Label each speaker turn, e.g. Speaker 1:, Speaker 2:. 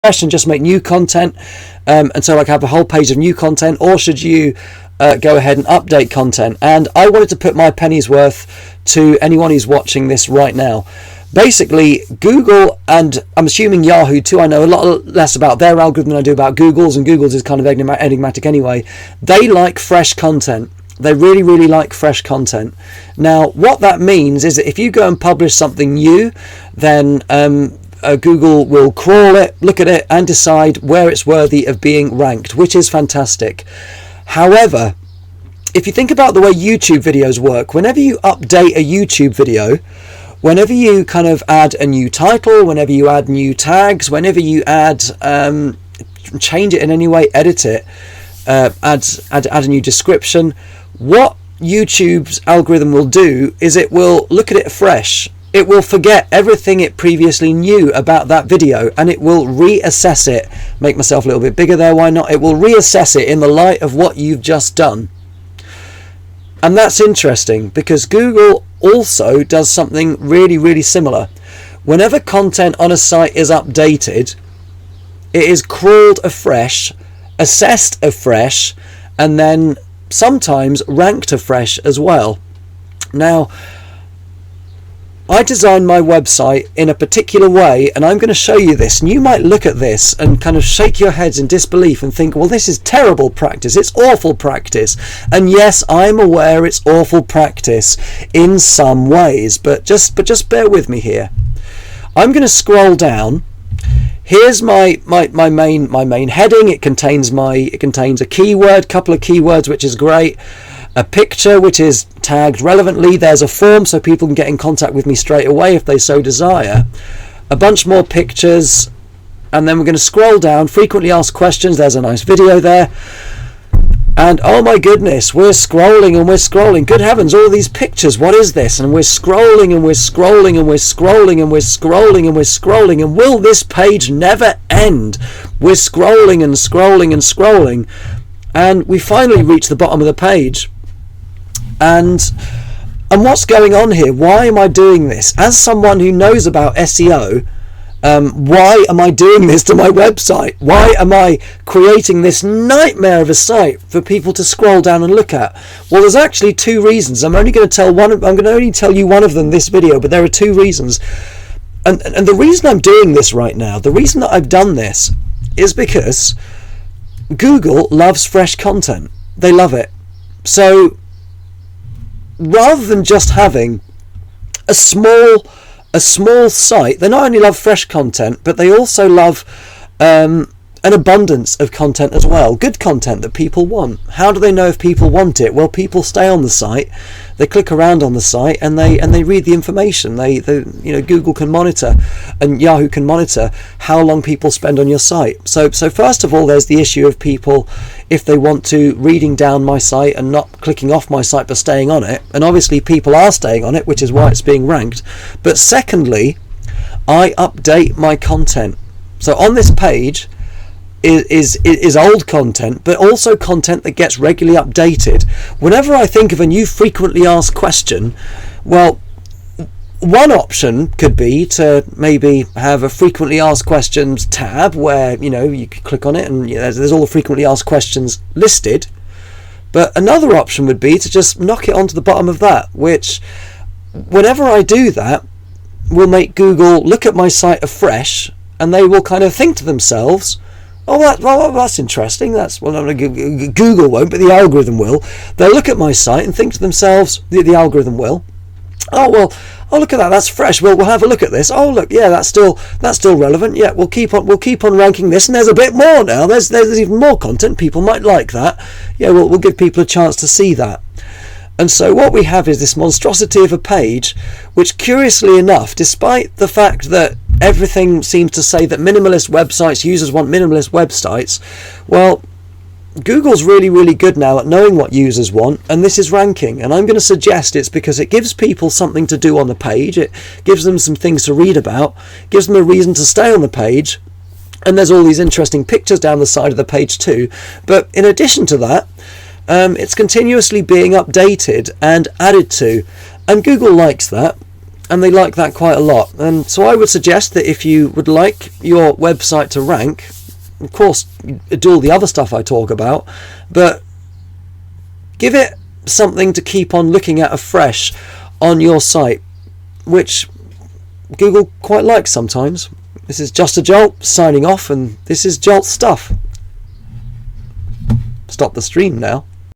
Speaker 1: and just make new content, and so like have a whole page of new content, or should you go ahead and update content? And I wanted to put my penny's worth to anyone who's watching this right now. Basically, Google, and I'm assuming Yahoo too, I know a lot less about their algorithm than I do about Google's, and Google's is kind of enigmatic anyway. They like fresh content. They really, really like fresh content. Now, what that means is that if you go and publish something new, then Google will crawl it, look at it, and decide where it's worthy of being ranked, which is fantastic. However, if you think about the way YouTube videos work, whenever you update a YouTube video, whenever you kind of add a new title, whenever you add new tags, whenever you add, change it in any way, edit it, add a new description, what YouTube's algorithm will do is it will look at it fresh. It will forget everything it previously knew about that video, and it will reassess it. Make myself a little bit bigger there, why not? It will reassess it in the light of what you've just done. And that's interesting because Google also does something really, really similar. Whenever content on a site is updated, it is crawled afresh, assessed afresh, and then sometimes ranked afresh as well. Now, I designed my website in a particular way, and I'm going to show you this, and you might look at this and kind of shake your heads in disbelief and think, well, this is terrible practice, it's awful practice. And yes, I'm aware it's awful practice in some ways, but just bear with me here. I'm going to scroll down. Here's my main heading. It contains a keyword, couple of keywords, which is great. A picture which is tagged relevantly. There's a form so people can get in contact with me straight away if they so desire. A bunch more pictures, and then we're going to scroll down. Frequently asked questions. There's a nice video there. And oh my goodness, we're scrolling and we're scrolling. Good heavens, all these pictures, what is this? And we're scrolling and we're scrolling and we're scrolling and we're scrolling and we're scrolling. And will this page never end? We're scrolling and scrolling and scrolling. And we finally reach the bottom of the page. And what's going on here? Why am I doing this? As someone who knows about SEO, why am I doing this to my website? Why am I creating this nightmare of a site for people to scroll down and look at? Well, there's actually two reasons. I'm going to only tell you one of them this video, but there are two reasons. And the reason I'm doing this right now, the reason that I've done this is because Google loves fresh content. They love it. So rather than just having a small site, they not only love fresh content, but they also love an abundance of content as well. Good content that people want. How do they know if people want it? Well, people stay on the site, they click around on the site, and they read the information. They Google can monitor, and Yahoo can monitor how long people spend on your site. So first of all, there's the issue of people, if they want to, reading down my site and not clicking off my site but staying on it. And obviously people are staying on it, which is why it's being ranked. But secondly, I update my content. So on this page is old content, but also content that gets regularly updated. Whenever I think of a new frequently asked question, well, one option could be to maybe have a frequently asked questions tab where you can click on it and there's all the frequently asked questions listed. But another option would be to just knock it onto the bottom of that, which whenever I do that will make Google look at my site afresh, and they will kind of think to themselves, that's interesting. Google won't, but the algorithm will. They'll look at my site and think to themselves, the algorithm will, look at that. That's fresh. We'll have a look at this. Oh, look, yeah, that's still relevant. Yeah, we'll keep on ranking this, and there's a bit more now. There's even more content. People might like that. Yeah, we'll give people a chance to see that. And so what we have is this monstrosity of a page, which curiously enough, despite the fact that everything seems to say that minimalist websites, users want minimalist websites, well, Google's really, really good now at knowing what users want, and this is ranking. And I'm going to suggest it's because it gives people something to do on the page, it gives them some things to read about, gives them a reason to stay on the page, and there's all these interesting pictures down the side of the page too. But in addition to that, it's continuously being updated and added to, and Google likes that. and they like that quite a lot. And so I would suggest that if you would like your website to rank, of course, do all the other stuff I talk about, but give it something to keep on looking at afresh on your site, which Google quite likes sometimes. This is Just a Jolt signing off, and this is JoltStuff. Stop the stream now.